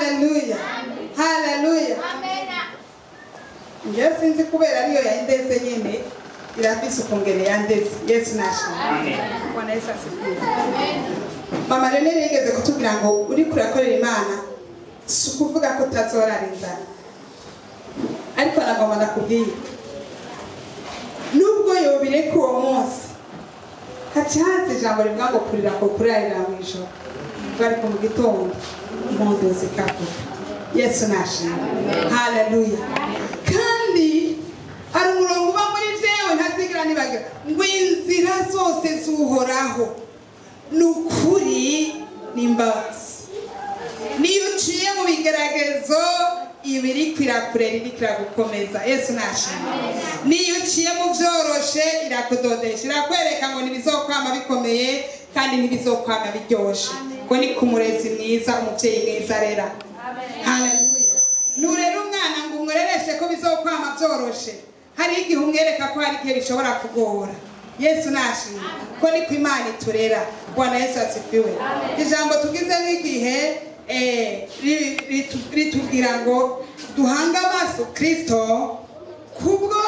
Haleluya. Haleluya. Njye sinzi kubera ariyo yandeze nyine irafise ukongere yandeze. Yesu nashimye. Bwana Yesu asifiwe. Mama Nelly yigeze kutubwira ngo uri kurakorera Imana si ukuvuga ko utazorara inzara, ariko nagomba ndakubwiye nubwo yobireka uwo munsi hacihatse ijambo rivuga ngo kurira ko kurarira mu ijoro ariko mu gitondo impundu zikavuga. Yesu nashimye. Haleluya. Kandi hari umurongo uba muri jewe ntazigera nibagira ngo inzira zose zuhoraho nukuri n'imbabazi. Niyo uciye mu bigeragezo ibiri kwirakurera iri kiragukomeza. Yesu nashimye. Niyo uciye mu byoroshe irakudodesha, irakwereka ngo ntibizokwama bikomeye kandi ntibizokwama biryoshe. Ngo ni ku murezi mwiza, umubyeyi mwiza arera. Haleluya. Nurera umwana ngo umurereshe ko bizokwama byoroshe, hari igihe umwereka ko hari igihe bishobora kugora. Yesu nashimye. Ko ni ku Imana iturera. Bwana Yesu asifiwe. Ijambo tugize n'igihe ritubwira ngo duhanga amaso Kristo kubwo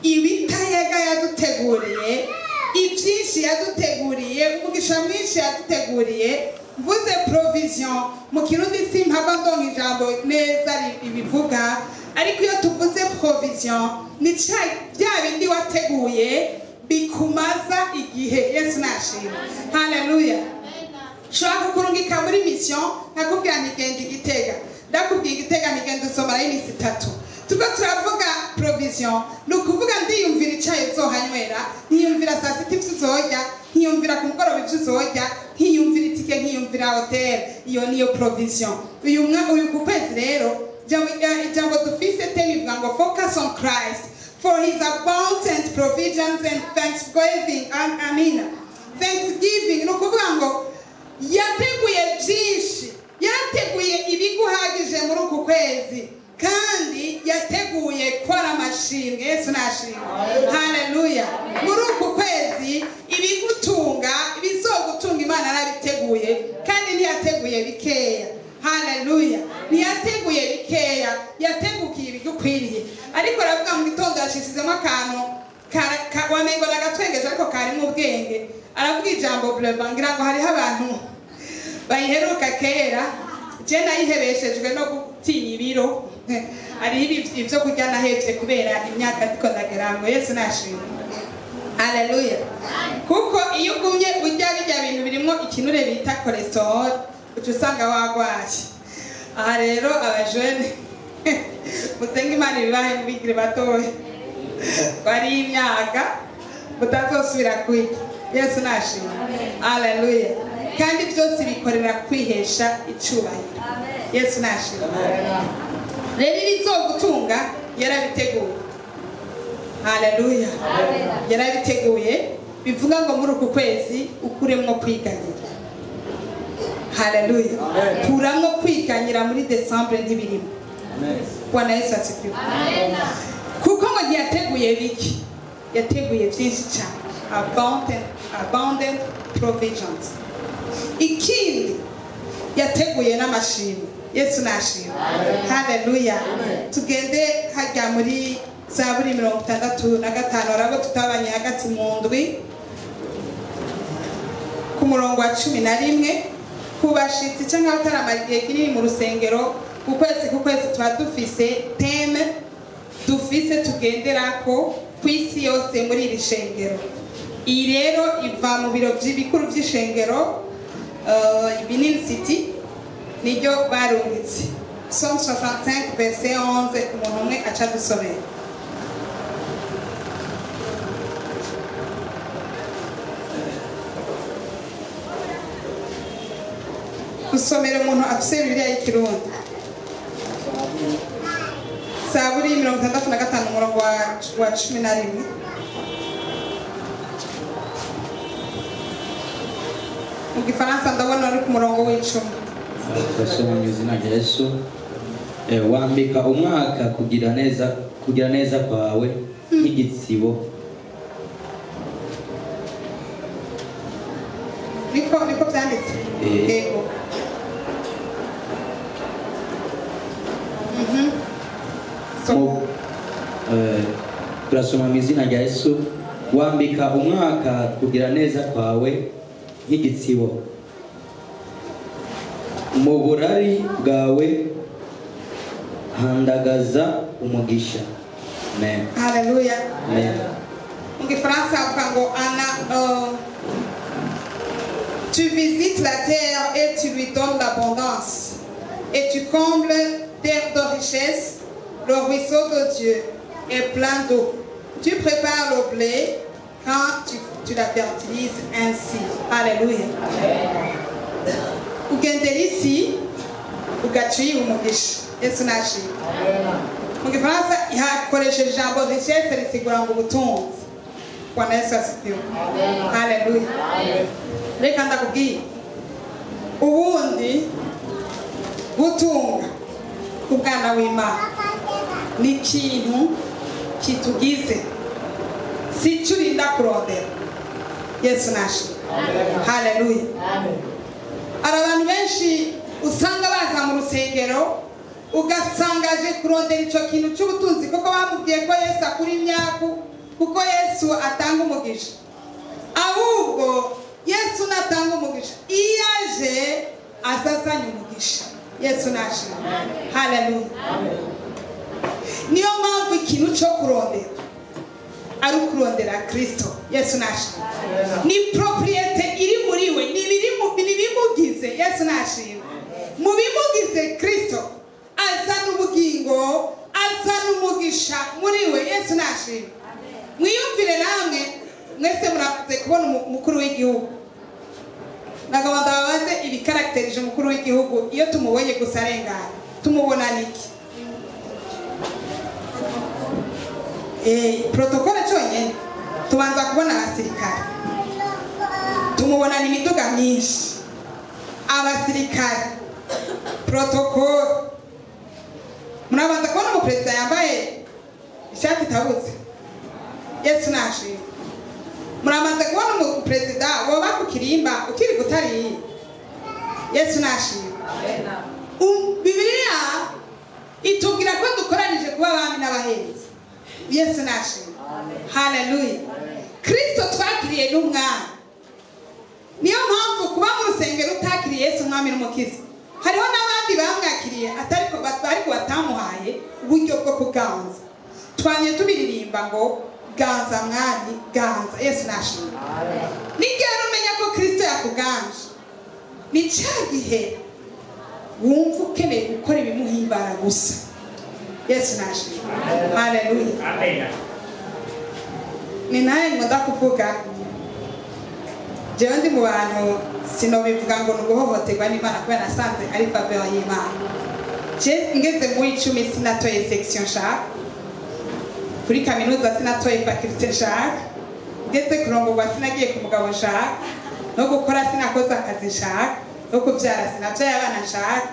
ibitayega yaduteguriye, ibyinshi yaduteguriye, umugisha mwinshi yaduteguriye. Mvuze provision mu Kirundi simpava ndonka ijambo neza ibivuga, ariko iyo tuvuze provision ni bya bindi wateguye bikumaza igihe. Yesu nashimye. Haleluya. Shaka kurungika muri mission nakubwira ntigenda Igitega, ndakubwiye Igitega ntigenda usomara iminsi 3. Tuko turavuga provision nukuvuga ndiyumvira icyayi zohanywera, nkiyumvira saa sita ibyo uzorya, nkiyumvira ku mugoroba ibyo uzorya, nkiyumvira itike, nkiyumvira hotel. Iyo niyo provision. Uyu kwezi rero ijambo dufise tenivuga ngo focus on Christ for his abundant provisions and thanksgiving. Amina. Thanksgiving nukuvuga ngo yateguye byinshi, yateguye ibiguhagije muri uku kwezi, kandi yateguye kwara amashimwe. Yesu nashimye. Haleluya. Muri uku kwezi ibigutunga, ibizogutunga Imana arabiteguye, kandi ntiyateguye bikeya. Haleluya. Ntiyateguye bikeya, yategukiye ibigukwiriye. Ariko aravuga mu gitondo yashishizemo akantu wamengo nagatwengeje ariko karimo ubwenge. Aravuga ijambo Bw'Ijambo ngira ngo hariho abantu bayiheruka kera, je nayihebeshejwe no gutinya ibiro. Ari ibyo kurya nahevye kubera imyaka ariko ndageramo. Yesu nashimye. Haleluya. Kuko iyo ugumye urya bijya bintu birimo ikinure bita cholesterol ucusanga wagwaye. Aha rero abajene musenga Imana ibibahe mu bigire batoye bari imyaka mutazosubira kwiga. Yesu nashimye. Haleluya. Kandi byose bikorera kwihesha icubahiro. Yesu nashimye. Rero ibizogutunga yarabiteguye. Haleluya. Yarabiteguye bivuga ngo muri uku kwezi ukuremwo kwiganyira. Haleluya. Kuramo kwiganyira muri December ntibirimo. Bwana Yesu asifiwe. Kuko ngo ntiyateguye biki, yateguye byinshi cyane. Abundant provisions. Ikindi yateguye n'amashimwe. Yesu nashimye. Haleluya. Tugende hajya muri Zaburi 65 arabo tutabanye hagati mu ndwi ku murongo wa 11 kubashitsi cyangwa utaramariye kinini mu rusengero. Kukwezi tuba dufise theme dufise tugenderako kwisi yose muri iri shengero. Iyi rero iva mu biro by'ibikuru by'ishengero Binini City niryo barungitse. Psalm 65 verset 11 umuntu umwe aca dusomera. Usomera umuntu afise Bibiliya y'Ikirundi. Zaburi 65 umurongo wa 11. Mu Gifaransa ndabona ari ku murongo w'10. Basoma mu izina rya Yesu. Wambika umwaka kugira neza kwawe nk'igitsibo. Niko byanditse. Yego. turasoma mu izina rya Yesu. Wambika umwaka kugira neza kwawe nk'igitsibo, mu burari bwawe handagaza umugisha. Amen. Haleluya. Amen. Mu Gifaransa avuga ngo tu visites la terre et tu lui donnes l'abondance et tu combles terre de richesse. Le ruisseau de Dieu est plein d'eau. Tu prépares le blé quand tu la fertilises ainsi. Alléluia. Ugendera isi ugaciye umugisha. Yesu nashimwe. Mu Gifaransa hakoresheje ijambo richesse risigura ngo ubutunzi. Bwana Yesu asifiwe. Haleluya. Reka ndakubwira ubundi gutunga kubwana w'Imana ni ikintu kitugize, si cyo urinda kurondera. Yesu nashimwe. Haleluya. Hari abantu benshi usanga baza mu rusengero ugasanga aje kurondera icyo kintu cy'ubutunzi kuko bamubwiye ko Yesu akura imyaku, kuko Yesu atanga umugisha. Ahubwo Yesu natanga umugisha, iyo aje azazanye umugisha. Yesu nashimwe. Haleluya. Niyo mpamvu ikintu cyo kurondera ari ukurondera Kristo. Yesu nashimwe. Ni propriete iri muri we, ni bimugize. Yesu nashimwe. Mu bimugize Kristo azana ubugingo, azana umugisha muri we. Yesu nashimwe. Mwiyumvire namwe mwese murakoze kubona umukuru w'igihugu. Nagabanda babaze ibikarakterije umukuru w'igihugu iyo tumubonye gusa arengana. Tumubona niki? Protokole cyonyine tubanza kubona abasirikare. Tumubona ni imiduga myinshi. Abasirikare. Protokole. Murabanza kubona umuperezida yambaye ishati itabutse. Yesu nashimwe. Muramaze kubona umuperezida woba ku kirimba ukiri gutari. Yesu nashimwe. Bibiliya itubwira ko dukoranije kuba abami n'abaherezi. Yesu nashimwe. Haleluya. Kristo twakiriye n'umwami. Niyo mpamvu kuba mu rusengero utakiriye Yesu umwami n'umukiza. Hariho n'abandi bamwakiriye atariko batamuhaye uburyo bwo kuganza. Twanye tubiririmba ngo ganza mwami ganza. Yesu nashimwe. Nigera umenya ko Kristo yakuganje, ni cyagihe wumva ukeneye gukora ibimuhimbara gusa. Yesu nashimwe. Haleluya. Amen. Ni naye ngoda kuvuga jewe ndi mu bantu sinobivuga ngo nuguhohoterwa n'Imana kubera nasanze ari faveur y'Imana. Je ngeze mu 10 sinatoye section shaka kuri kaminuza, sinatoye faculté shaka, ngeze kurongorwa sinagiye ku mugabo shaka, no gukora sinakoze akazi shaka, no kubyara sinabyaye abana shaka,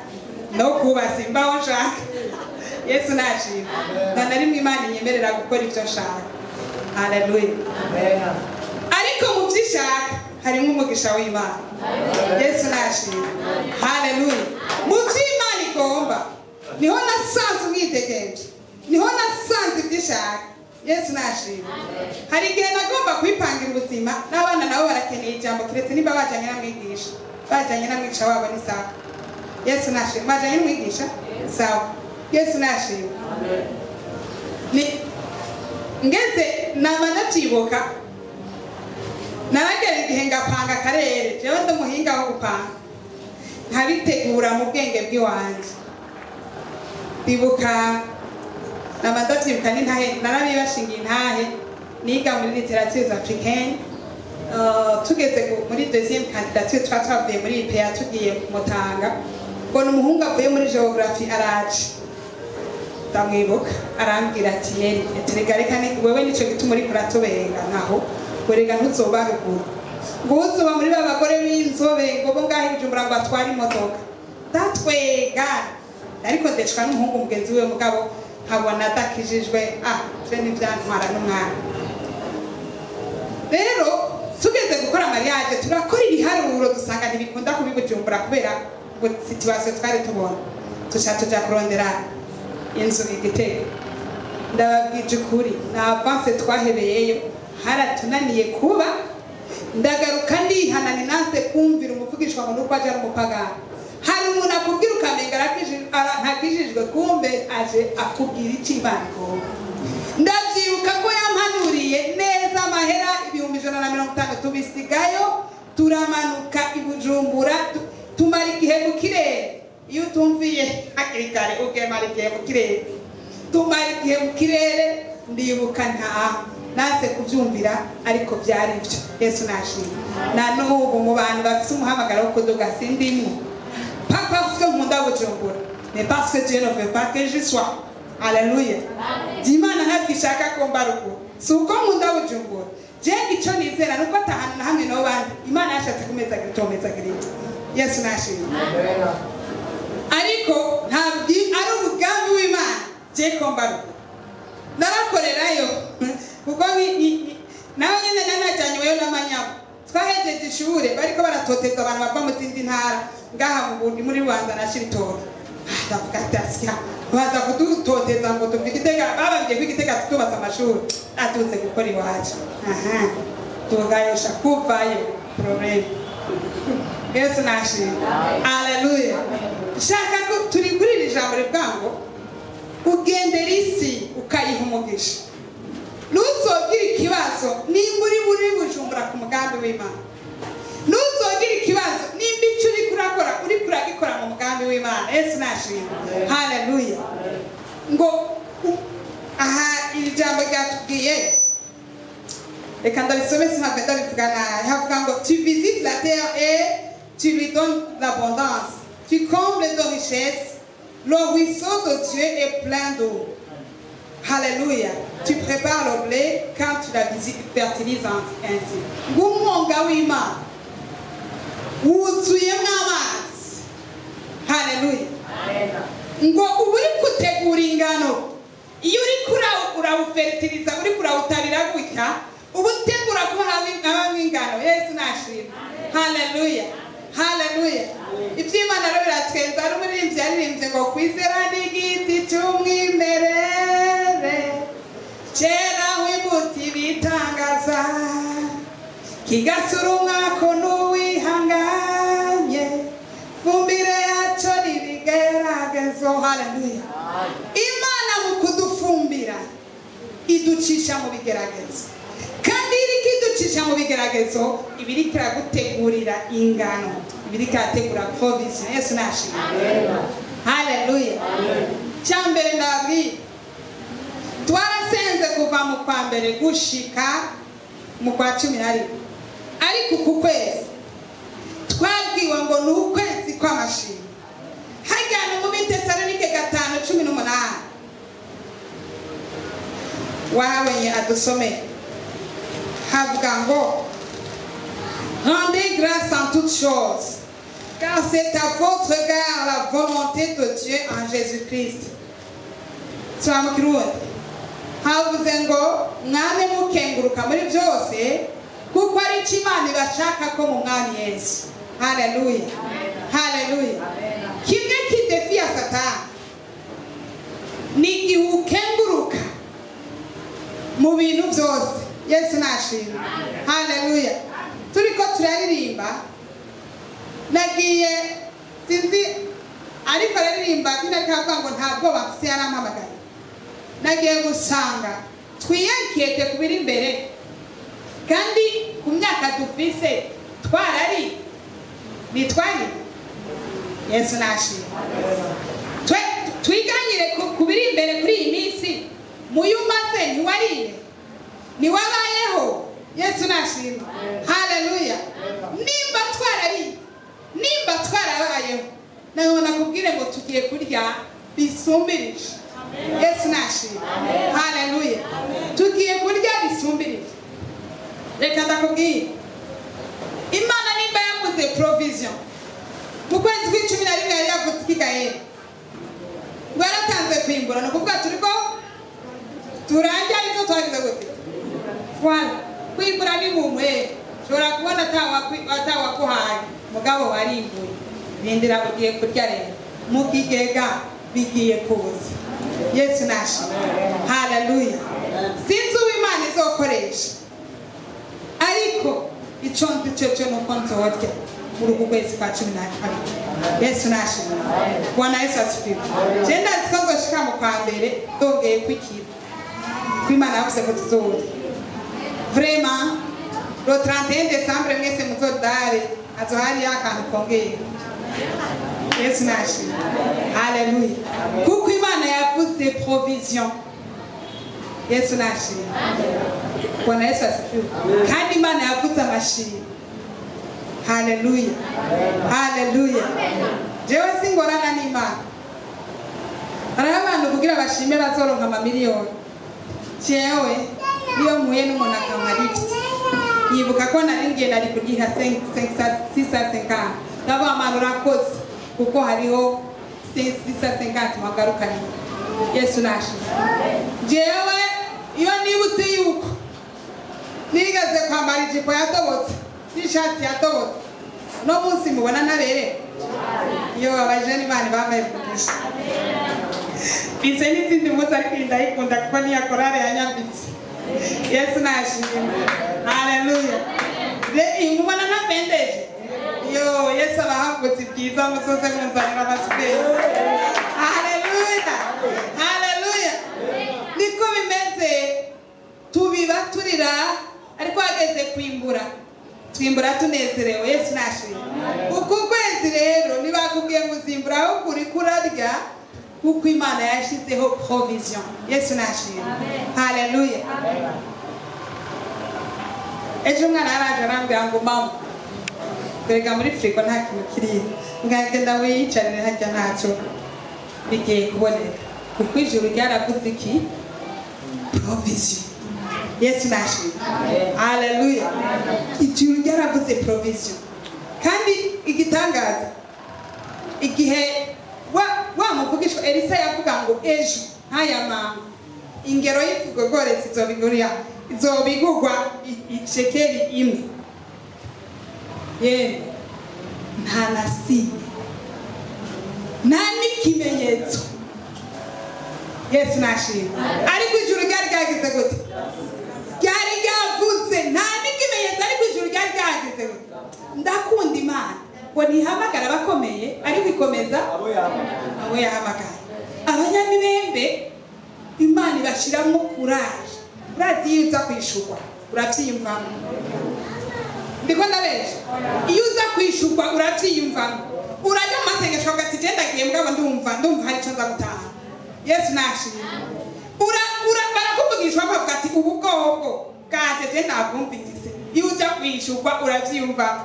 no kubaza imbaho shaka. Yesu nashimwe. Nari mu Imana inyemerera gukora ibyo shaka. Haleluya. Ariko mu byishaka harimo umugisha w'Imana. Yesu nashimwe. Haleluya. Mu by'Imana igomba niho nasanze umwidegenje, niho nasanze ibyishaka. Yesu nashimwe. Hari igihe nagomba kwipangira ubuzima n'abana nabo barakeneye ijambo kiretse niba bajanye na mwigisha, bajanye na mwigisha wabo ni sawa. Yesu nashimwe. Bajanye n'umwigisha sawa. Yesu nashimwe. Ni ngeze namanatiboka naragera igihe ngapanga akarere. Jewe ndo muhinga wo gupanga, nkabitegura mu bwenge bw'iwanje. Bibuka namandatibukana intahe, narabibashingiye intahe niga muri littérature africaine. Tugeze muri deuxième candidature twavuye muri IPA tugiye kumutanga, ngo n'umuhungu avuye muri géographie araje. Ndamwibuka arambwira ati Nelly, eterega reka wewe nico gituma uri kuratobenga naho gorega ntuzoba ruguru, ngo uzoba muri babagore b'inzobe ngo bo ngaho Bujumbura ngo atwara imodoka. Ndatwega ariko ndeshwa n'umuhungu mugenzi we mugabo nkabona adakijijwe. Je n'ivyantwara n'umwana. Rero tugeze gukora mariage turakora ibiharuro dusanga ntibikunda kubi Bujumbura kubera ngo situation twari tubona. Tuja kurondera inzu igitego. ndababwije ukuri na avance twahereyeyo haratunaniye kuba ndagaruka ndihana ni nanse kumvira umuvugishwa ngo nuko aje umupagani hari umuntu akubwira ukamenga ntakijijwe kumbe aje akubwira ikibako ndavyibuka ko yampanuriye neza amahera 150 tubisigayo turamanuka i Bujumbura tumara igihe mu kirere iyo tumviye hakiri kare ukemara igihe mu kirere tumara igihe mu kirere ndibuka nase kubyumvira ariko byari byo Yesu nashimye na n'ubu mu bantu bafite umuhamagaro wo kuduga sindimwe pas parce que nkunda Bujumbura mais parce que Dieu ne veut pas que je sois. Alléluia. Ry'Imana ntabishaka ko mbaruko suko nkunda Bujumbura je icyo nizera nuko atahana na hamwe no bandi Imana yashatse kumeza gitomeza girito Yesu nashimye ariko ntabwi ari umugambi w'Imana je ko mbaruko narakorerayo kuko nawe nyene nanajanyweyo n'amanyabo twahejeje ishure bariko baratoteza abantu bava mu zindi ntara ngaha mu Burundi muri Rwanda na Shiritoke ndavuga ati baza kudutoteza ngo tufite itega bababwiye ko igitega tutubatse amashuri atuze gukora iwacu tugayosha kuvayo problem Yesu nashimye. Haleluya. Shaka ko turi kuri iri jambo rivuga ugendera isi ukayiha umugisha nuzogira ikibazo nimba uri Bujumbura ku mugambi w'Imana nuzogira ikibazo nimba icyo uri kurakora uri kuragikora mu mugambi w'Imana Yesu nashimye. Haleluya. Ngo aha iri jambo ryatubwiye reka ndabisome sinabwe ndabivuga nabi havuga ngo tu visites la terre et tu lui donnes l'abondance, tu combles de richesse, le ruisseau de Dieu est plein d'eau. Alléluia. Tu prépares le blé quand tu la fertilises ainsi. Ngumonga w'Imana wuzuyemo amazi. Haleluya. Ngo uri gutegura ingano iyo uri kurawufertiliza uri kurawutabira gutya ubutegura ko haba ingano. Yesu nashimye. Haleluya. Haleluya. Iby'Imana rero biratwenza ari umuririmbyi yaririmbye ngo kwizera n'igiti cy'umwimerere kera w'imbuto bitangaza kigasura umwaka n'uwihanganye fumbire yacyo n'ibigeragezo. Haleluya. Imana mu kudufumbira iducisha mu bigeragezo kandi iri kiducisha mu bigeragezo ibiri kiragutegurira ingano ibiri kirategura provision. Yesu nashimye. Haleluya. Cyambere ndabwi twarasenze kuva mu kwa mbere gushika mu kwa 11 ariko ku kwezi twabwiwe ngo ni ukwezi kw'amashimwe hajyana mu Bitesalonike 5:18 wahawenye adusome havuga ngo rendez grâce en toutes choses car c'est à votre égard la volonté de Dieu en Jésus-Christ. Twamukirundi havuze ngo mwame mukenguruka muri byose kuko ari Imana ibashaka ko mu mwami Yesu. Haleluya. Haleluya. Kimwe kidefia Satani ni iukenguruka mu bintu byose. Yesu nashimye. Haleluya. Turiko turaririmba nagiye sinzi ariko aririmba binakavuga ngo ntabwo bafite yarampamagaye nagiye gusanga twiyakiyete kubiri imbere kandi ku myaka dufise twarari nitwari. Yesu nashimye. Twiganyire kubiri imbere kuri iyi minsi muyumaze ntiwarire niwabayeho. Yesu nashimye. Haleluya. Nimba twarari nimba twarabayeho nawe nakubwire ngo tugiye kurya bisumbirije. Yesu nashimye. Haleluya. Tugiye kurya bisumbirije. Reka ndakubwire Imana nimba yakoze provision mu kwezi kwa 11 yari yavuze ikigahera ngo yaratanze kwimbura no kuvuga turiko turanja ariko twagize gute wala kwimbura ni mumwe shora kubona atawakuhaye mugabo warimbuye bindira bugiye kurya rero mukigega bigiye kuza. Yesu nashi. Haleluya. Sinzi uw'Imana izokoresha. Ariko iconzi cyo nuko nzorya muri uku kwezi kwa 12. Yesu nashi. Bwana Yesu asifiwe. Jenda tikozoshika mu kwa mbere dongeye kwikira. Kw'Imana yavuze ko tuzorya. Vraiment le 31 décembre mwese muzodare azohari akantu kongeye. Yesu nashi. Haleluya. Kuko Imana yavuze provision. Yesu nashi. Bwana Yesu asifiwe. Kandi Imana yavuze amashiri. Haleluya. Haleluya. Jewe singorana n'Imana. Hari abantu kugira bashime bazoronka amamiliyoni. Jewe iyo muye n'umuntu akamarifti. Yibuka ko nari ngenda ari kugiha 650. Nabo amanura koze kuko hariho 650 magarukanye. Yesu nashi. Jewe iyo nibutse yuko nigeze kwambara ijipo yatobotse n'ishati yatobotse no munsi mubona nabere iyo abajeni bani bambaye kugisha bize n'izindi mpuzu ariko ndayikunda kuko niya korale yanyambitse. Yesu nashi. Haleluya. Mubona napendeje yo Yesu abahagutse byiza musoze munzanira abasiperi. Haleluya. Haleluya. Niko bimeze tubiba turira ariko ageze kwimbura twimbura tunezerewe. Yesu nashi. Uku kwezi rero nibakubwiye muzimbura aho kuri kurarya kuko Imana yashizeho provision. Yesu nashi. Haleluya. Ejo mwana araje arambwira ngo mama berega muri frigo nta kintu kiri ngagenda wiyicarire hajya ntacyo bigiye kuboneka kuko ijuru ryaravuze iki provision. Yesu nashi. Haleluya. Ijuru ryaravuze provision kandi igitangaza igihe wa muvugisho Elisa yavuga ngo ejo haya mama ingero y'ifugogore zizobigurira izobigurwa ishekeri imwe. Ye nta nasibe nta n'ikimenyetso. Yesu nashi. Ariko ijuru ryari ryagize gute? Ryari ryavuze nta n'ikimenyetso ariko ijuru ryari ryagize gute? Ndakunda Imana ngo ntihamagara abakomeye ariko ikomeza abo yahamagara. Abanyamibembe Imana ibashiramo kuraje. Urazi iyo uza kwishurwa uravyiyumvamo. Ndiko ndabesha. Iyo uza kwishurwa uravyiyumvamo. Urajya mu masengesho ugati genda giye mugabo ndumva hari icyo nza gutaha. Yesu nashi. Barakuvugishwa bavuga ati ubu bwoko bwaje ntabwumvise. Iyo uza kwishurwa uravyiyumvamo.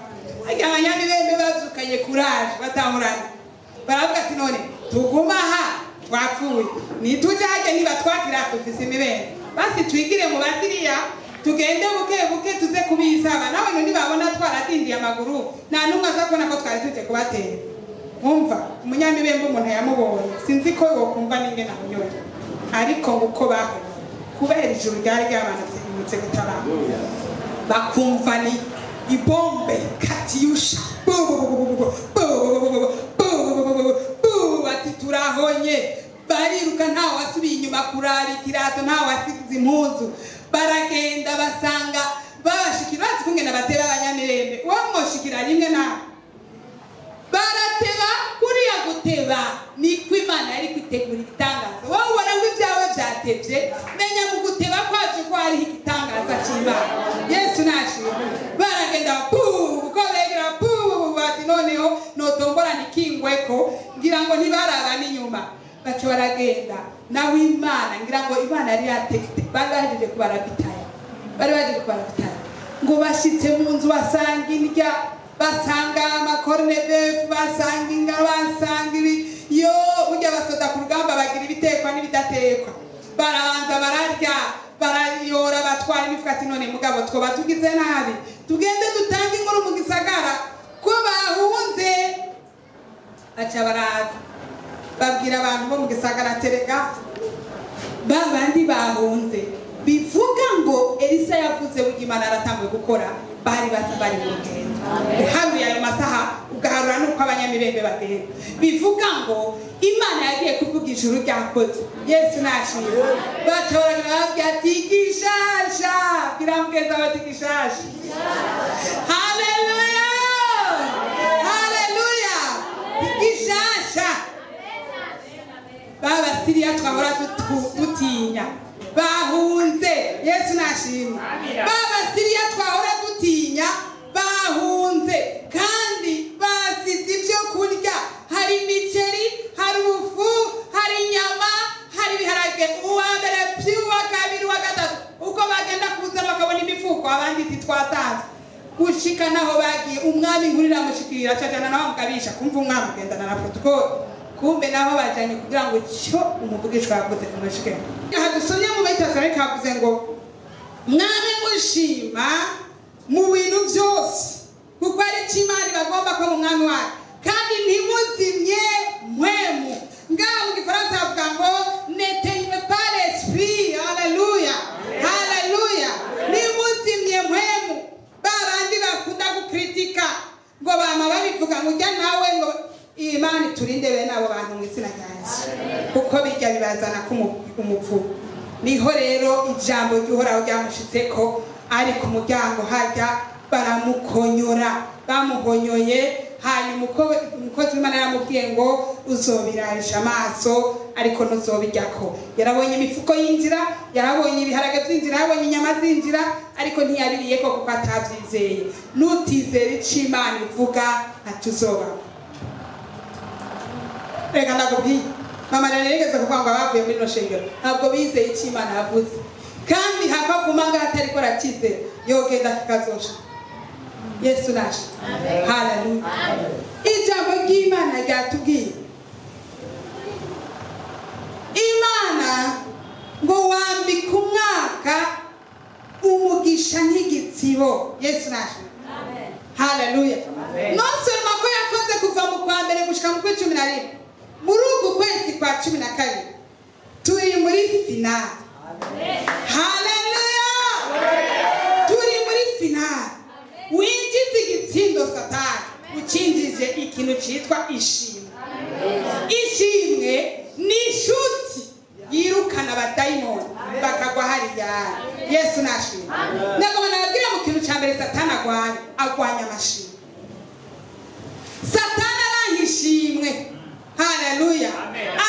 Ajya abanyamibembe bazukanye kuraje batahurana. Baravuga ati none tuguma aha twapfuye nitujage niba twakira tufise imibembe basi twigire mu basiriya tugende buke tuze kubisaba nawe none babona twaratindiye amaguru nta numwe azakona ko twari tuje kubatera. Umva umunyamibembe umuntu yamubonye sinzi ko yokumva ninge namunyoye ariko uko baho kubera ijuru ryari ryabanze imutse gutabara bakumva ni ibombe katiyusha bati turahonye bariruka nta wasubiye inyuma kurara ikirato nta wasize impuzu baragenda basanga babashikira bazi kungena batera abanyamirembe uwo mwoshikira rimwe na barateba kuriya guteba niko Imana yari kwitegura igitangaza. Wowe ubona ngo ibyawe byatevye menya mu guteba kwaje ko hari igitangaza cy'Imana. Yesu nashi. Baragenda uko begera bati noneho notombora nikingweko ngira ngo ntibaraba n'inyuma bace baragenda nawe Imana ngira ngo Imana yari yatekte bagahejeje kubarabitaya ngo bashitse mu nzu basanga indya basanga amakorne beef basanga inga basanga yo ujya basoda ku rugamba bagira ibitekwa n'ibidatekwa barabanza bararya barayora batwara imifuka ati none mugabo twoba tugize nabi tugende dutanga inkuru mu gisagara ko bahunze. Aca baraza babwira abantu bo mu gisagara terega babandi bahunze bivuga ngo Elisa yavuze Bw'Ijambo aratamwe gukora bari bari mu rugendo. Haruye ayo masaha ugaharura nuko abanyamirembe bagenda bivuga ngo Imana yagiye kuvuga ijuru ryakoze Yesu nashimye batora ati gishasha birambweza bati gishasha haleluya haleluya gishasha baba Siriya twahora dutinya bahunze Yesu nashimye baba Siriya twahora dutinya bahunze kandi basize ibyo kurya hari imiceri hari ubufu hari inyama hari ibiharage uwambere by'uwa kabiri wa gatatu uko bagenda kuza bakabona imifuko abandi titwatanze gushika naho bagiye umwami nkurira mushikira cyajana naho mukabisha kumva umwami agendana na protocol kumbe naho bajanye kugira ngo cyo umuvugishwa yavuze kumushike hadusomye mu Bw'Ijambo kavuze ngo mwami mushima mu bintu byose kuko ari Imana bagomba ko mu mwami wawe kandi ntimuzimye mpwemu ngaho mu Gifaransa bavuga ngo n'éteignez pas l'esprit haleluya haleluya ntimuzimye mpwemu barandi bakunda gukritika ngo bama babivuga ngo ujya nawe ngo Imana turinde bene abo bantu mu izina rya Yesu kuko bijya bibazana kumupfu niho rero ijambo ry'uhoraho ryamushitseko ari ku muryango hajya baramukonyora bamuhonyoye hanyuma umukozi w'Imana yaramubwiye ngo uzobirahisha amaso ariko ntuzobijyako yarabonye imifuko yinjira yarabonye ibiharage byinjira yarabonye inyama zinjira ariko ntiyabiriye ko kuko atabyizeye nutizera icyo Imana ivuga ntatuzoba reka ndakubwiye mama narigeze kuvuga ngo abavuye muri no shengero ntabwo bizeye icyo Imana yavuze kandi hakaguma ngatari ko rakizera yogenda kikazosha Yesu nashe haleluya ijambo ry'Imana ryatubwiye Imana ngo wambika umwaka umugisha nk'igitsibo Yesu nashe haleluya nonse mako yakoze kuva mu kwa mbere gushika mu 11 muri uku kwezi kwa 12 turi muri finale haleluya turi muri finale winjize igitsindo Satani ukinjije ikintu cyitwa ishimwe ishimwe ni inshuti yirukana abadayimoni bakagwa hariya Yesu nashimye nagoma nababwira mu kintu cya mbere Satani agwanya amashimwe Satani arangishimwe haleluya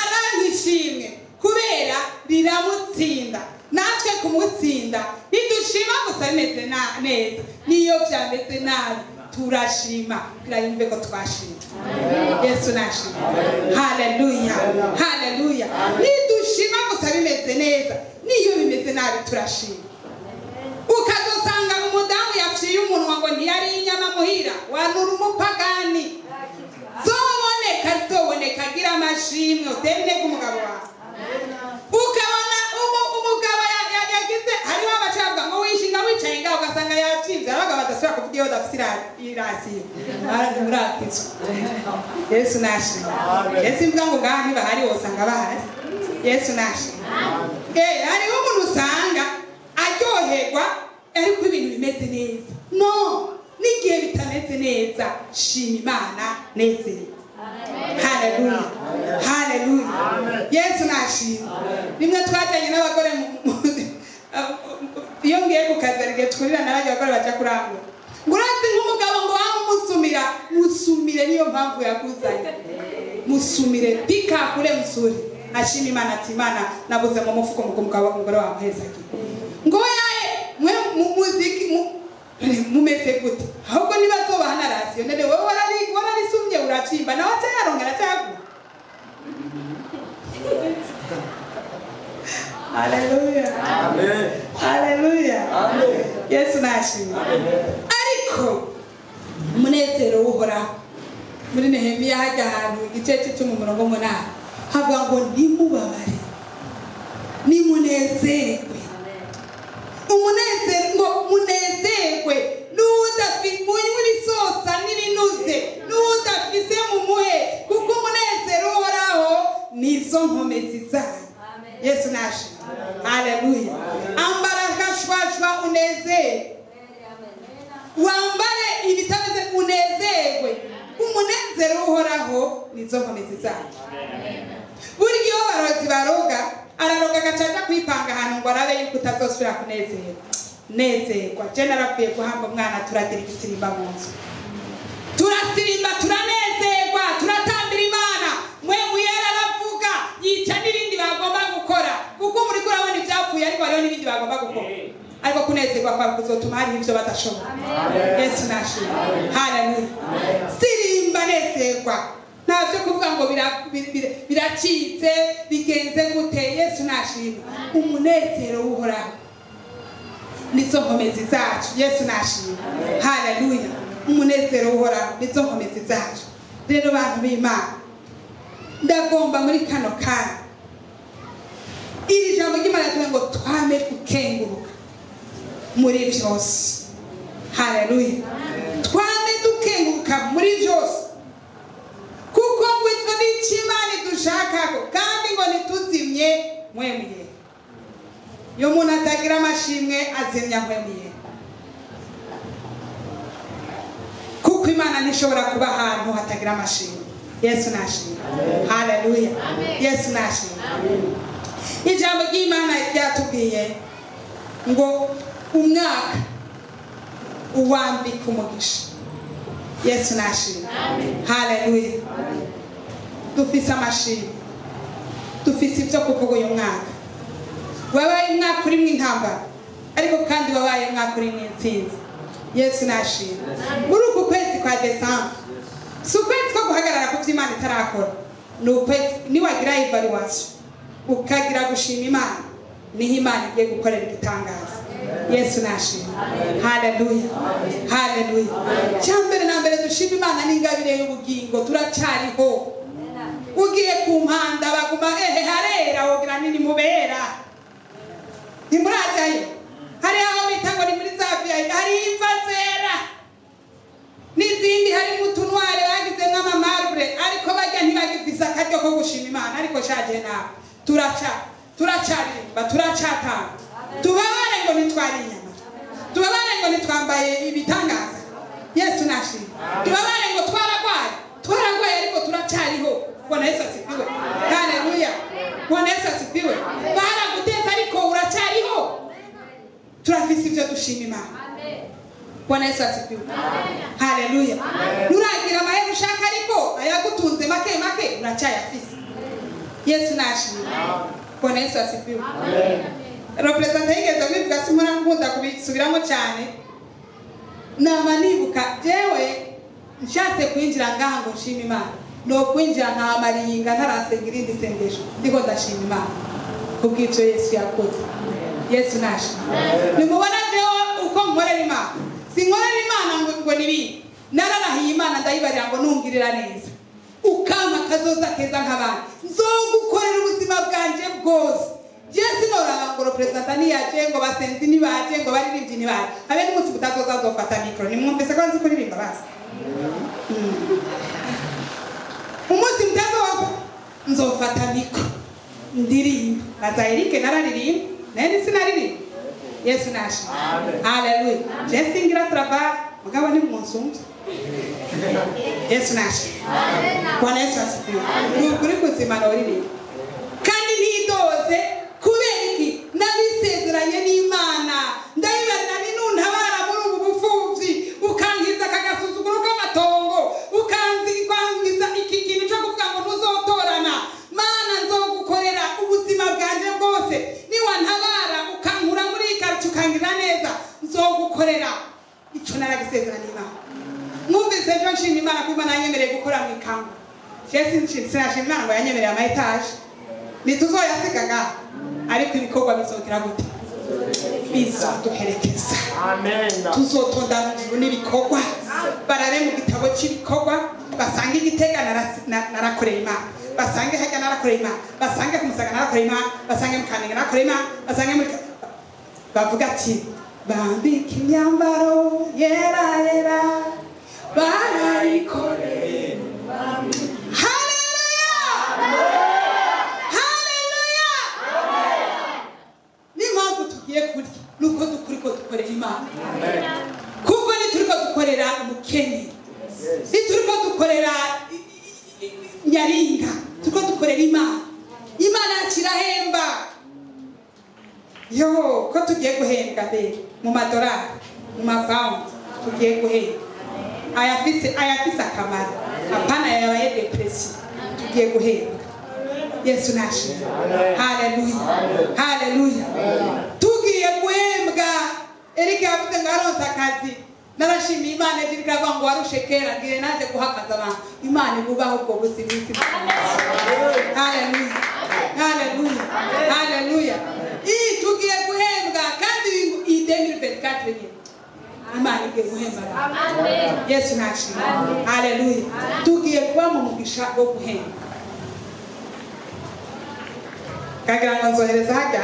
arangishimwe kubera riramutsinda natwe kumutsinda ntidushima gusa bimeze neza niyo byameze nabi turashima birayumve ko twashima Yesu nashima haleluya haleluya ntidushima gusa bimeze neza niyo bimeze nabi turashima ukazosanga umudamu yapfiye umunwa ngo ntiyari inyama muhira wanura umupagani zoboneka agira amashimwe utende k'umugabo wawe ukabona umugabo yagize hariho abacabwa ngo wishinga wicaye ngaho ugasanga yapfibye abagabo badasubira kuvuga iyo badafite irasiyo barandi murakizwa Yesu nashima Yesu imvuga ngo ngaha ntibahari wosanga bahari Yesu nashima hariho umuntu usanga aryoherwa ariko ibintu bimeze neza no n'igihe bitameze neza shima Imana nezerwa haleluya haleluya Yesu nashima rimwe twajyanye n'abagore iyo ngiye kukazarige twurira n'abandi bagore baca kurangura ngurazi nk'umugabo ngo wamusumira musumire niyo mpamvu yakuzanye musumire pika kule musuri ashima Imana ati Imana nabuze mu mufuko umugabo umugore wamuhezaki ngo yaye mwe muziki mumeze gute ahubwo nibazobaha rasiyo nene wowe wararisumye uracimba nawe cyarongera cyagura haleluya amen haleluya amen Yesu nashimye ariko umunezero uhoraho muri Nehemiya hajya ahantu igice cyo mu murongo 8 havuga ngo nimubabare nimunezerwe umunezero ngo munezerwe n'udafite sosa n'ibinuze n'udafise mu muhe kuko umunezero uhoraho nizo nkomezi zayo Yesu nashimye haleluya ambara kashwashwa unezerwe wambare ibitameze unezerwe umunezero uhoraho nizo nkomezi zacu. Buri gihe abarozi baroga araroga agacaca kwipanga ahantu ngo arabe yuko utazosubira kunezerwa. Je narapfuye guhamba umwana turagira igisirimba mu nzu, turasirimba turanezerwa turatambira Imana. Mwe muyera aravuga yica n'ibindi bagomba gukora kuko muri kurabona ibyapfuye ariko hariho n'ibindi bagomba gukora, ariko kunezerwa kwa kuzotuma hari ibyo badashobora. Yesu nashimwe. Haleluya. Sirimba nezerwa, ntabyo kuvuga ngo biracitse bigenze gute. Yesu nashimwe. Umunezero uhoraho nizo nkomezi zacu. Yesu nashimwe. Haleluya. Umunezero uhoraho nizo nkomezi zacu. Rero bantu b'Imana, ndagomba muri kano kanya iri jambo ry'Imana tuvuga ngo twame gukenguruka muri byose. Haleluya. Twame dukenguruka muri byose kuko ngo icyo ni Imana dushakako, kandi ngo nituzimye mwemye. Iyo umuntu atagira amashimwe azimya mwemye, kuko Imana nishobora kuba ahantu hatagira amashimwe. Yesu nashimwe. Haleluya. Yesu nashimwe. Ijambo ry'Imana ryatubwiye ngo umwaka uwambika umugisha. Yesu nashimwe. Haleluya. Dufise amashimwe, dufise ibyo kuvuga uyu mwaka. Wabaye umwaka urimo intambara, ariko kandi wabaye umwaka urimo intsinzi. Yesu nashimwe. Muri uku kwezi kwa Desemba, si ukwezi ko guhagarara ku by'Imana itarakora, ni ukwezi niwagira evaluation ukagira gushima Imana, niho Imana igiye gukorera igitangaza. Yesu nashimwe. Haleluya. Haleluya. Cyambere na mbere dushima Imana n'ingabire y'ubugingo. Turacyariho. Ugiye ku mpanda baguma harera wogira nini mubera. Nimurajayo. Hari aho bitango ni muri Zambia, hari imva zera. N'izindi hari mutunware bagize nk'amamarbre, ariko bajya ntibagifisa akaryo ko gushima Imana. Ariko shaje nawe turacyaririmba turacyatanga. Tubabare ngo nitwari inyama, tubabare ngo nitwambaye ibitangaza. Yesu nashimwe. Tubabare ngo twaragwaye ariko turacyariho. Bwana Yesu asifiwe. Haleluya. Bwana Yesu asifiwe. Baraguteza ariko uracyariho. Turafise ibyo dushima Imana. Bwana Yesu asifiwe. Haleluya. Nuragira amahera ushaka ariko ayagutunze make uracyayafise. Yesu nashimwe. Bwana Yesu asifiwe. Representa yigeze bivuga simura nkunda kubisubiramo cyane. Nama nibuka jewe nshatse kwinjira ngaha ngo nshima Imana, no kwinjira nka maringa ntarasengira indi sengesho, ndiko ndashima Imana kubw'icyo Yesu yakoze. Yesu nashimwe. Nimubona jewe uko nkorera Imana, sinkorera Imana ngo nibi nararahiye Imana ndayibarira ngo nungirira neza, ukama kazoza keza nk'abandi, nzogukorera ubuzima bwanje bwose. Yesu norangoro presenta ni yaje ngo basenzi ni baje ngo baririmbyi ni baje, abe n'umunsi butazoza zofata mikro. Ni mwumvise ko nzi kuririmba basi. Umunsi mutazoza nzofata mikro ndirimba. Baza Eric nararirimba, nene sinaririmba. Yesu nashimwe. Haleluya. Je singira traba mugabo ni munsumje. Yesu nashimwe. Bwana Yesu asifiwe. Kuri kuzima noririmba kandi ntidoze kubera iki nabisezeranye n'Imana. Ndayibarira ninuntabara muri ubu bufuvyi ukangiza akagasuzuguro k'amatongo ukangiza iki kintu cyo kuvuga ngo ntuzotorana. Mana nzogukorera ubuzima bwanje bwose, niwantabara ukankura muri ikarito ukangira neza, nzogukorera icyo naragisezeranye n'Imana. Mwumvise ejo nshima Imana ko Imana yanyemereye gukora mu ikangu. Yesu sinashima Imana ngo yanyemereye ama etage nituzoyasigaga, ariko ibikorwa bizokira gute? Bizoduherekeza. Amen. Tuzotonda n'ibikorwa, barare mu gitabo cy'ibikorwa, basange Igitega narakoreye Imana, basange hajya narakoreye Imana, basange ku Musaga narakoreye Imana, basange mu Kanenge narakoreye Imana, basange muri bavuga ati bambika imyambaro yera yera barayikoreye. Haleluya. Haleluya. Ni mpamvu tugiye kurya nuko dukuriko dukorera Imana. Kuko ni turiko dukorera umukene, ni turiko dukorera yo ko tugiye guhembwa mbere mu madolari mu mapawundi tugiye guhembwa ayafise akamaro apana yabaye depresi tugiye guhembwa Yesu nashimwe haleluya haleluya tugiye guhembwa Eric yavuze ngo aronse akazi narashimiye Imana ikavuga ngo warushe kera ngire naje guhakaza abantu Imana ibubaho ubwo buzima haleluya haleluya haleluya tugiye guhembwa kandi ideni 24 nyine Imana igiye guhemba Yesu nashimwe haleluya tugiye kuba mu mugisha wo guhembwa kagira ngo nzohereza hajya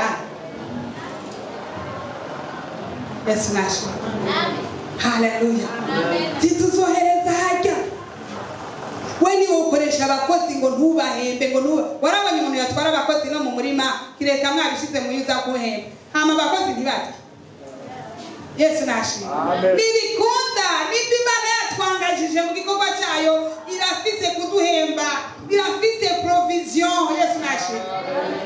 Yesu nashimwe haleluya tituzohereza hajya weni ukoresha abakozi ngo ntubahembe ngo warabonye umuntu yatwara abakozi no mu murima kireka mwabishize mu yuza kuhemba hama abakozi ntibati Yesu nashimwe nibikunda nibimana yatwangajije mu gikorwa cyayo irafise kuduhemba irafise provision Yesu nashimwe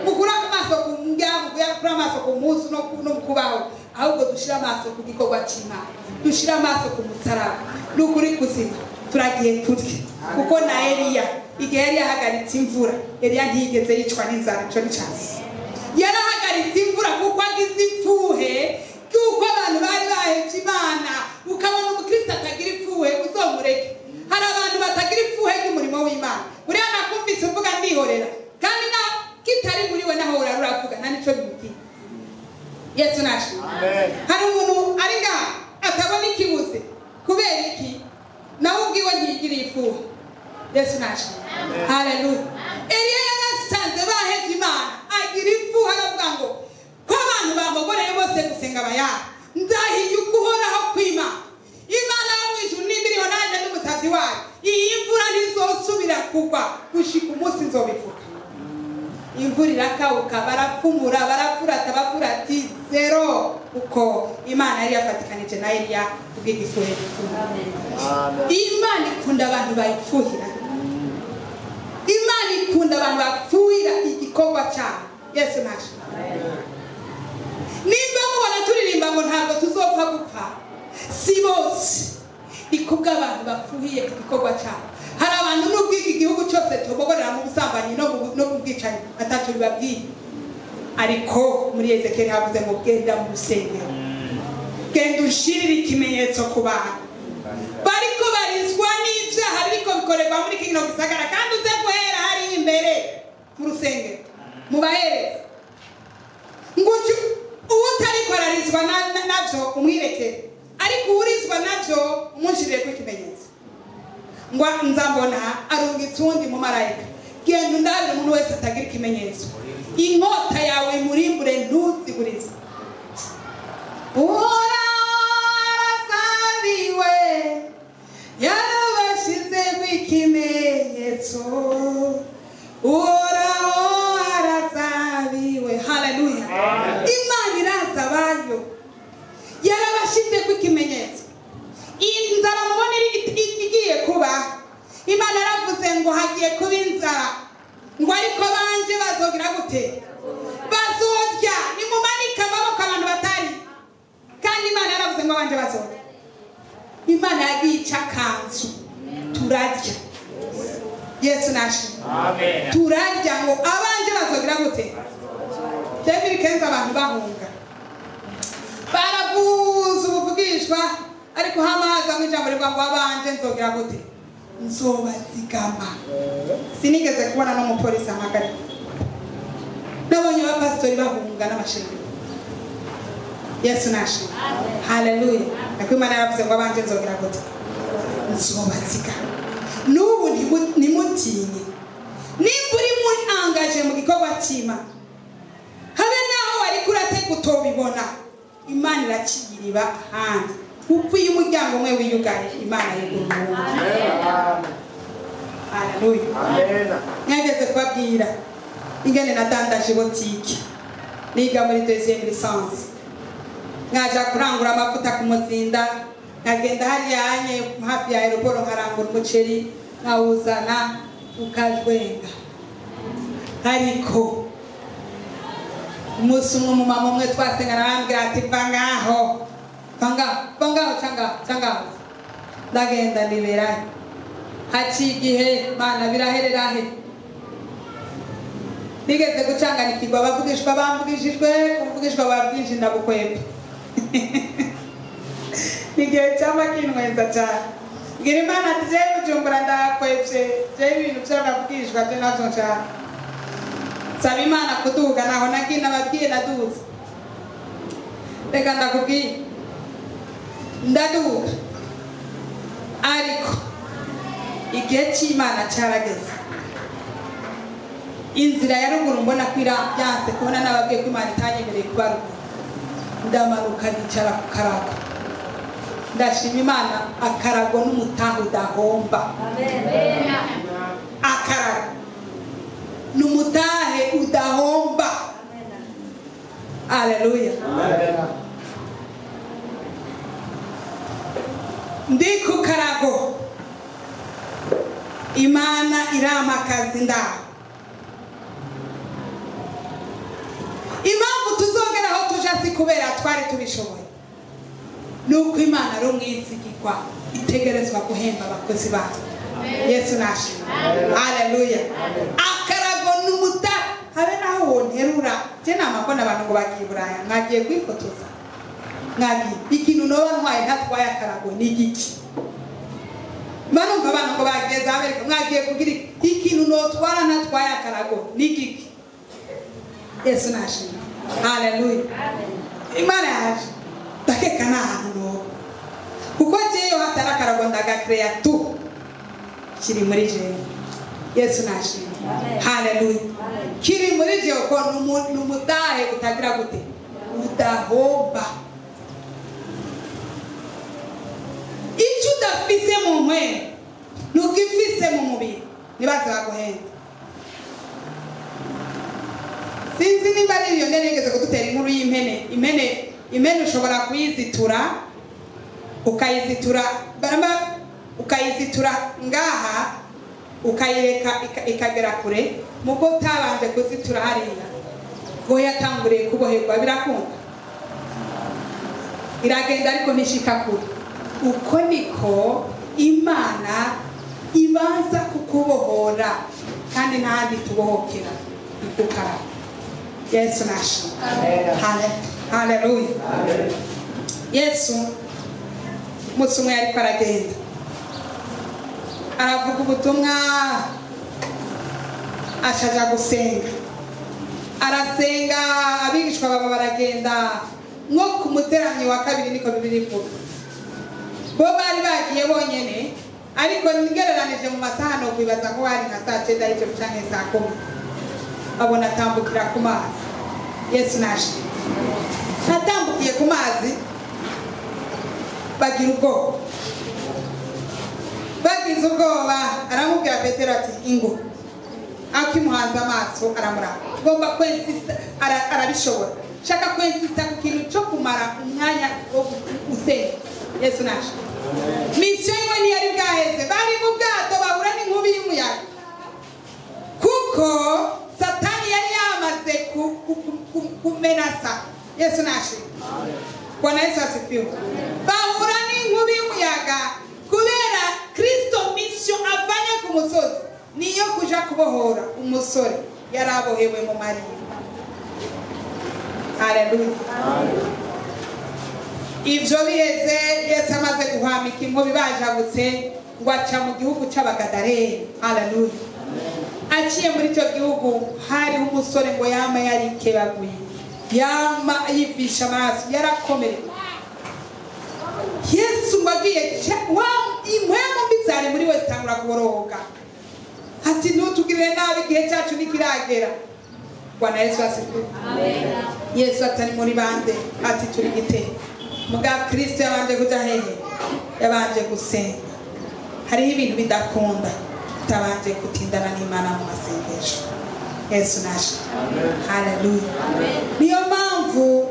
mukura amaso ku muryango yakura amaso ku munsi no kubaho ahubwo dushira amaso ku gikorwa cy'Imana dushira amaso ku musaraba n'ukuri kuzima turagiye turye kuko na Eliya igihe yari yahagaritse imvura Eliya ntiyigeze yicwa n'inzara cyo nicasi yarahagaritse imvura kuko agize ipfuhe kuko abantu bari bahetse Imana ukabona umukristo atagira ipfuhe uzomureke hari abantu batagira ipfuhe y'umurimo w'Imana uriya nakumvise uvuga ndihorera kandi na kitari muri we naho uravuga nta nico bimubwiye Yesu nashimwe hari umuntu ari nga atabona ikibuze kubera iki nawe ubwiwe ntiyigira ifuhe Yesu nashimwe haleluya Eliya yarasanze bahetse Imana agira ifuhe aravuga ngo ko abantu bamugoreye bose gusenga bayara ndahiye ukuhoraho kwima Imana yo mwijuru n'ibiriho nanjye n'umutazi wayo iyi mvura ntizosubira kugwa gushika umunsi nzobivuga imvura irakawuka barapfumura barapfurata bafurati zero uko Imana yari yafatikanije na Eliya kubw'igifuhe Imana ikunda abantu bayipfuhira Imana ikunda abantu bapfuhira igikorwa cyabo Yesu nashimwe nimba mubona turirimba ngo ntabwo tuzopfa gupfa si bose ikubwa abantu bapfuhiye igikorwa cyabo hari abantu n'ubwiki igihugu cyose tubogorera mu busambanyi no mu bwicanyi atatu bibabwiye ariko muri Ezekiel havuze ngo genda mu rusengero genda ushirire ikimenyetso ku bantu bariko barizwa n'ibyaha ariko bikorerwa muri kino gisagara kandi uze guhera hari imbere mu rusengero mu bahereza ngo uwo utari kwararizwa navyo umwirekere ariko urizwa navyo umunshirire ku ikimenyetso ngo nzambona arungitse undi mu marayika genda undabire umuntu wese atagira ikimenyetso inkota yawe murimbure ntuzigurize arasabiwe yarabashize kw'ikimenyetso arasabiwe haleluya Imana irasabayo yarabashize kw'ikimenyetso inzara mubona igiye kuba Imana yaravuze ngo hagiye kuba inzara ngo ariko banje bazogira gute bazorya nimumanika amaboko abantu batari kandi Imana yaravuze ngo banje bazorya Imana yagiye icakanzu turarya Yesu nashimwe amen turarya ngo abanje bazogira gute David kenza abantu bahunga baravuza ubuvugishwa ariko hamaza mu ijambo rivuga ngo abanje nzogira gute nzobazigama sinigeze kubona no mupolisi amagari nabonye abapasitori bahunga n'amashengero Yesu nashimwe haleluya Imana yaravuze ngo abanje nzogira gute nzobazigama n'ubu nimutinye nimba uri muri angaje mu gikorwa cy'Imana habe naho wari kurateka utobibona Imana irakigiriba ahandi kuko iyo umuryango umwe wiyugare Imana yigurura haleluya amen nyageze kubabwira ingene nadandaje botike niga muri deuxième licence ngaja kurangura amavuta ku muzinda nkagenda hariya hanye hafi ya aeroport nkarangura umuceri nkawuzana ukajwenga ariko umunsi umwe umumama umwe twasengana arambwira ati vangaho canga ndagenda niberayo haciye igihe mana biraherera he nigeze gucanganikirwa bamvugishwa babyinshi ndabukwepfe nigihe cyama kinwenza cyane ngira Imana ati je Bujumbura ndakwepfe je ibintu by'abavugishwa byo nazo cyane saba Imana kuduga naho nagina babwiye naduze reka ndakubwiye ndaduga ariko igihe cy'Imana cyarageze inzira ya ruguru mbona kwirabyanse kubona nababwiye ko Imana itanyemereye kuba ruguru ndamanuka nicara ku karago ndashima Imana akarago n'umutahe udahomba amen akarago n'umutahe udahomba haleluya ndi ku karago Imana iramakazi ndaho impamvu tuzongera aho tuja si kubera twari tubishoboye nuko Imana ari umwizigirwa itegerezwa guhemba abakozi bayo Yesu nashimwe haleluya akarago n'umuta habe naho wonterura je namabona abantu ngo bagiye Buraya mwagiye kwifotoza mwagiye ikintu noba ntwaye ntatwaye akarago n'igiki manumva abantu ngo bageze Amerika mwagiye kugira ikintu notwara ntatwaye akarago n'igiki Yesu nashimwe haleluya Imana yaje ndakeka n'ahantu kuko jeyo hatari akarago ndagakreya tu kiri muri jewe Yesu nashimwe haleluya kiri muri jewe ko n'umutahe utagira gute udahomba icyo udafise mu mpwemu n'ugifise mu mubiri nibaze baguhenda sinzi nimba ari iyo Nelly yigeze kudutera inkuru y'imene ushobora kuyizitura ukayizitura ngaha ukayireka ikagera kure muko utabanje kuzitura hariya ngo yatanguriye kuboherwa birakunda iragenda ariko nishika kure uko niko Imana ibanza kukubohora kandi ntandi tubohokera ikukara Yesu nashimwe haleluya Yesu musumwe ariko aragenda aravuga ubutumwa ashaja gusenga arasenga abigishwa baba baragenda nko ku muteranyo wa kabiri niko bibirivuga bo bari bagiye bonyene ariko nigereranije mu masaha no kwibaza ko hari nka saa 9 ariko canke saa 10 abona tambukira ku mazi Yesu nashimwe natambukiye ku mazi bagize ubwoba aramubwira Petero ati ingo akimuhanza amaso aramuraba ngomba kwensista arabishobora shaka kwensista ku kintu cyo kumara umwanya wo gusenga Yesu nashimwe mission yiwe ni yari bwaheze bari mu bwato bahura n'inkubi y'umuyaga kuko Satani yari yamaze kumenasa Yesu nashimwe Bwana Yesu asifiwe bahura n'inkubi y'umuyaga kubera Kristo mission avanye ku musozi niyo kuja kubohora umusore yarabohewe mu marimba haleluya ivyo biheze Yesu amaze guhamika inkubi bajabutse ngo aca mu gihugu c'Abagadareni haleluya aciye muri cyo gihugu hari umusore ngo yama yarikebaguye yama yibisha amaraso yarakomere Yesu bagiye impwemu bizari muri we tangura kuboroga ati ntutugirire nabi igihe cyacu nikiragera Bwana Yesu asifiwe amen Yesu atari muri bande ati turi gite muga Kristo yabanje kuja hehe yabanje gusenga hari ibintu bidakunda tabanje kutindana n'Imana mu masengesho Yesu nashimwe haleluya niyo mpamvu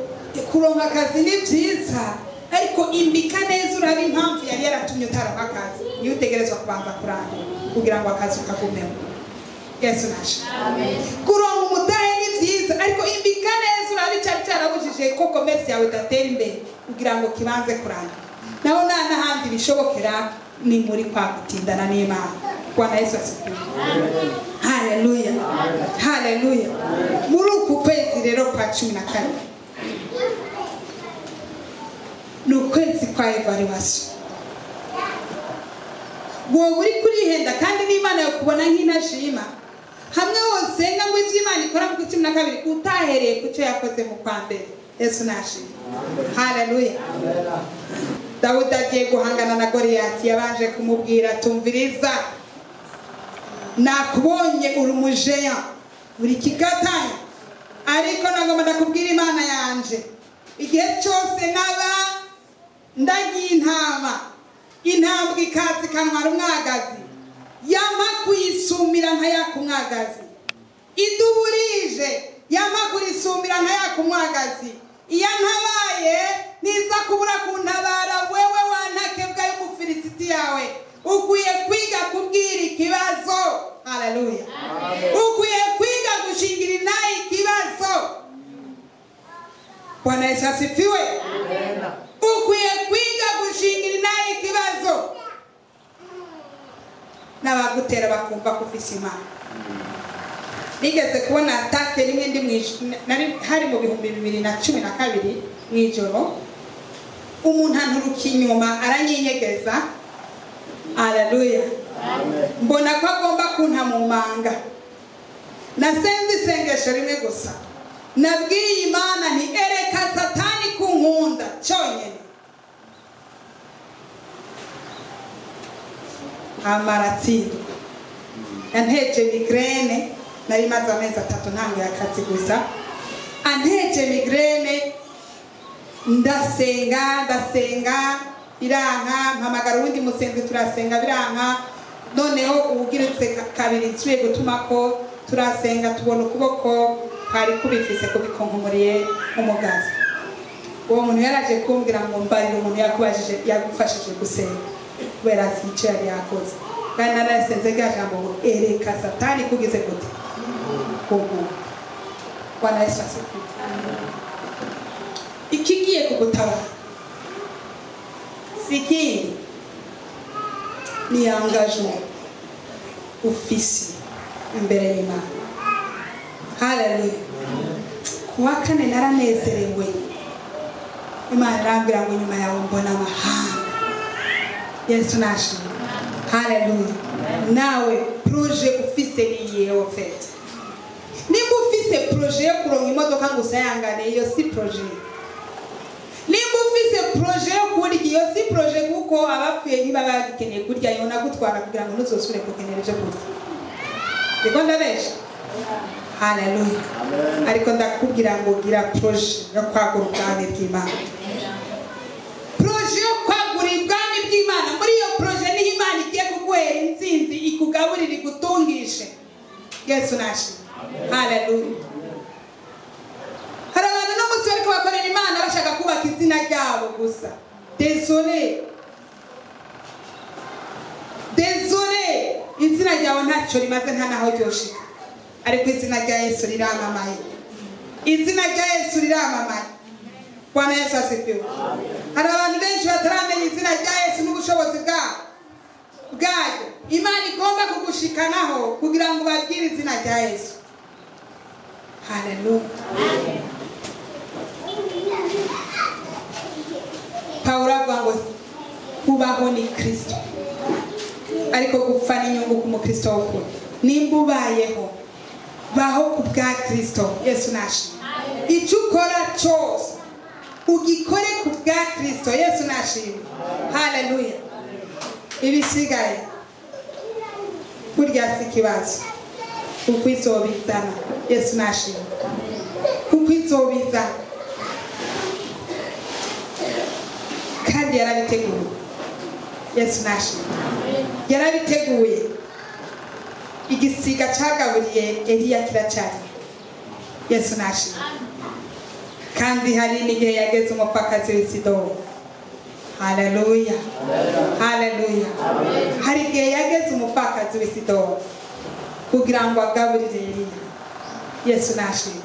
kuronka akazi ni byiza ariko imbika neza urabe impamvu yari yaratumye utaronka akazi niyo utegerezwa kubanza kurangira kugira ngo akazi ukagumemo Yesu nashimwe kuronka umutahe ni byiza ariko imbika neza bizinesi yawe idatera imbere kugira ngo kibanze kuranga naho n'ahandi bishobokera ni muri kwa gutindana n'Imana. Bwana Yesu asifiwe. Haleluya, haleluya. Muri uku kwezi rero kwa 14 ni ukwezi kwa evaluation. Wowe uri kurihenda kandi n'Imana yo kubona nk'intashima hamwe hose ngo iby'Imana ikora mu 12 utahereye ku cyo yakoze mu kwa mbere. Yesu nashimwe. Haleluya. Dawudi agiye guhangana na Goliyati yabanje kumubwira tumviriza nakubonye uri umujeya uri kigatanya ariko nagomba ndakubwira Imana yanje igihe cyose naba ndagiye intambwe ikazi kanwara umwagazi yama kuyisumira nka yakumwagazi iduburije yama kuyisumira nka yakumwagazi iya ntabaye niza kubura kuntabara wewe wantakebwa y'umufilisiti yawe ukwiye kwiga kubwira ikibazo. Haleluya. Ukwiye kwiga gushingira inaye ikibazo. Bwana Yesu asifiwe. Ukwiye kwiga gushingira inaye ikibazo n'abagutera bakumva kufisa Imana. Nigeze kubona atake rimwe ndi nari hari mu 2012 mwijoro umuntu anturuka inyuma aranyinyegeza. Haleluya. Mbona ko agomba kunta mu manga. Nasenze isengesho rimwe gusa nabwiye Imana nti ereka Satani kunkunda cyonyine. Amaratsinda anteje migraine nari maze amezi 3 ntango y'akazi gusa anteje migraine ndasenga iranka mpamagara ubundi musenzi turasenga biranka noneho ubugiritse kabiri nsuye gutuma ko turasenga tubona ukuboko hari kubifise kubikonkomoriye umugazi. Uwo muntu yaraje kumbwira ngo mbarire umuntu yakubajije yagufashije gusenga kubera icyo yari yakoze kandi narasenze Bw'Ijambo ngo ereka Satani kugize gute kuko Bwana Yesu asifiwe. Ikigiye kugutabara sikindi ni engagement ufisi imbere y'Imana. Haleluya. Kuwa kane naranezerewe Imana irambwira ngo nyuma yawe mbona amahanga. Yesu nashimwe. Haleluya. Nawe projet ufise niye ofete nimba ufise projet yo kuronka imodoka ngo usayangane iyo si projet. Nimba ufise projet yo kurya iyo si projet kuko abapfuye niba bagikeneye kurya yona gutwara kugira ngo nuzosure kukenera ibyo kurya. Ndiko ndabesha. Haleluya. Ariko ndakubwira ngo gira projet yo kwagura ubwami bw'Imana. Projet yo kwagura ubwami bw'Imana. Muri iyo projet ni Imana igiye kuguhera intsinzi ikugaburira igutungishe. Yesu nashimwe. Haleluya. Hari abantu n'umunsi bariko bakorera Imana bashaka kubaka izina ryabo gusa. Désolé. Izina ryawe ntacyo rimaze nta naho ryoshika. Ariko izina rya Yesu riramamaye. Izina rya Yesu riramamaye. Bwana Yesu asifiwe. Hari abantu benshi bataramenya izina rya Yesu n'ubushobozi bwayo. Imana igomba kugushikanaho kugira ngo bagire izina rya Yesu. Haleluya. Paulo avuga ngo kubaho ni Kristo ariko gupfa ni inyungu ku mukristo w'ukuri. Nimba ubayeho baho ku bwa Kristo. Yesu nashimwe. Icyo ukora cyose ugikore ku bwa Kristo. Yesu nashimwe. Haleluya. Ibisigaye kurya si kibazo kuko izobizana. Yesu nashimwe. Kuko izobizana kandi yarabiteguye. Yesu nashimwe. Yarabiteguye. Igisiga cyagaburiye Eliya kiracyari. Yesu nashimwe. Kandi hari n'igihe yageze umupfakazi w'i Sidoni. Haleluya. Haleluya. Hari igihe yageze umupfakazi w'i Sidoni kugira ngo agaburire Eliya. Yesu nashimwe.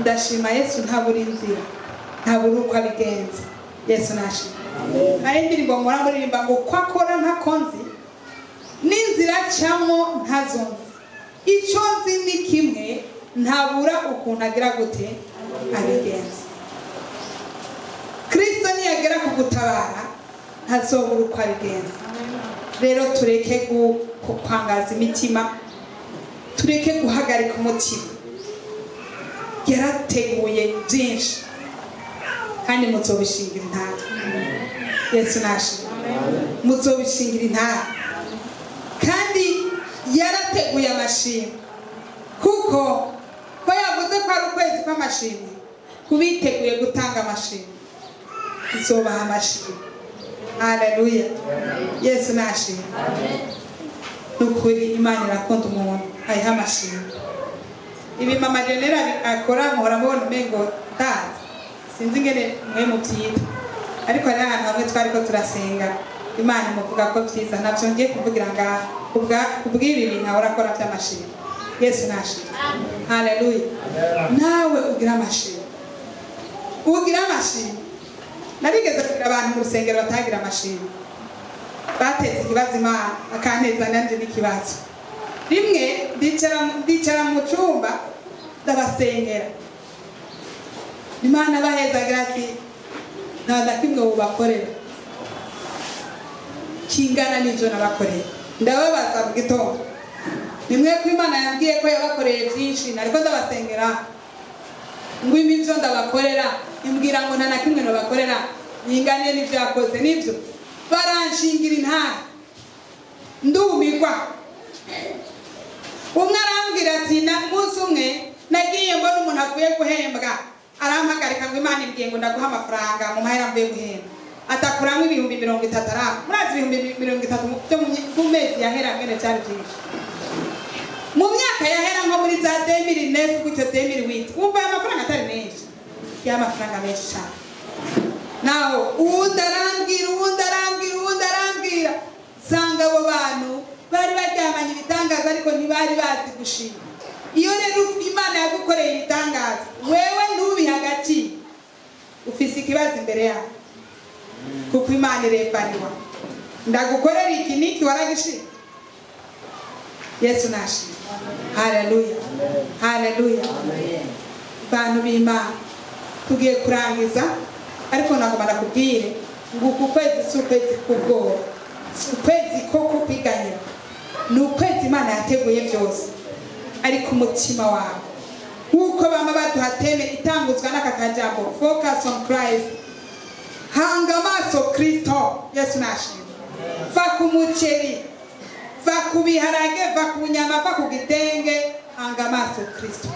Ndashima Yesu ntabura inzira. ntabura uko abigenza. Yesu nashimwe. Hari indirimbo mpora muririmba ngo ko akora ntakonzi n'inzira acamo ntazumva. Icyo nzi ni kimwe, ntabura ukuntu agira gute abigenza. Kristo niyagera kugutabara ntazobura uko abigenza. Rero tureke kwangaza imitima, tureke guhagarika umutima. Yarateguye byinshi kandi muzobishingira intara. Yesu nashimwe. Muzobishingira intara kandi yarateguye amashimwe, kuko ko yavuze ko ari ukwezi kw'amashimwe, kubiteguye gutanga amashimwe izobaha amashimwe. Haleluya. Yesu nashimwe. Nukuri Imana irakunda umuntu ayiha amashimwe. Ibi mama Nelly akora muhora mubona umengo ndazi, sinzi ngene mwe mubyita, ariko ari ahantu hamwe twari ko turasenga Imana imuvuga ko byiza, nabyo ngiye kuvugira ngaha kubw'ibi bintu ahora akora by'amashimwe. Yesu nashimwe. Haleluya. Nawe ugira amashimwe, ugira amashimwe. Narigeze kugira abantu mu rusengero batagira amashimwe, bateze ikibazo Imana akanteza nanjye n'ikibazo. Rimwe ndicara mu cyumba ndabasengera, Imana bahezagira ati nta na kimwe ubakorera kingana n'ibyo nabakoreye. Ndababaza mu gitondo, nimwe ko Imana yambwiye ko yabakoreye byinshi, nariko ndabasengera ngo ibyo ndabakorera, imbwira ngo nta na kimwe nabakorera ningane n'ibyo yakoze. Nibyo baranshingira intara, ndumigwa. Umwe arambwira ati na munsi umwe nagiye mbona umuntu avuye guhembwa, arampagarika ngo Imana imbwiye ngo ndaguha amafaranga mu mahera mvuye guhembwa, atakuramo 30,000. Murazi 30,000 byo mu mezi yahera ngene cyari byinshi. Mu myaka yahera nko muri za 2009 gutyo 2008, umva amafaranga atari menshi, y'amafaranga menshi cyane. Naho undarambira sanga abo bantu bari baryamanye ibitangaza ariko ntibari bazi gushima. Iyo rero Imana yagukoreye ibitangaza, wewe ntubi hagati, ufise ikibazo imbere yawe, kuko Imana irembaniwa. Ndagukorera iki niki waragishima. Yesu nashimwe. Haleluya. Haleluya. Bantu b'Imana, tugiye kurangiza, ariko nagomba nakubwire ngo uku kwezi si ukwezi k'ubwoba, si ukwezi ko kupiganyira, ni ukwezi Imana yateguye byose ariko umutima wawe, nk'uko bama baduha teme itanguzwa n'aka kajambo focus on Christ. Hanga amaso Kristo. Yesu nashimwe. Va ku muceri, va ku biharage, va ku nyama, va ku gitenge, hanga amaso Kristo.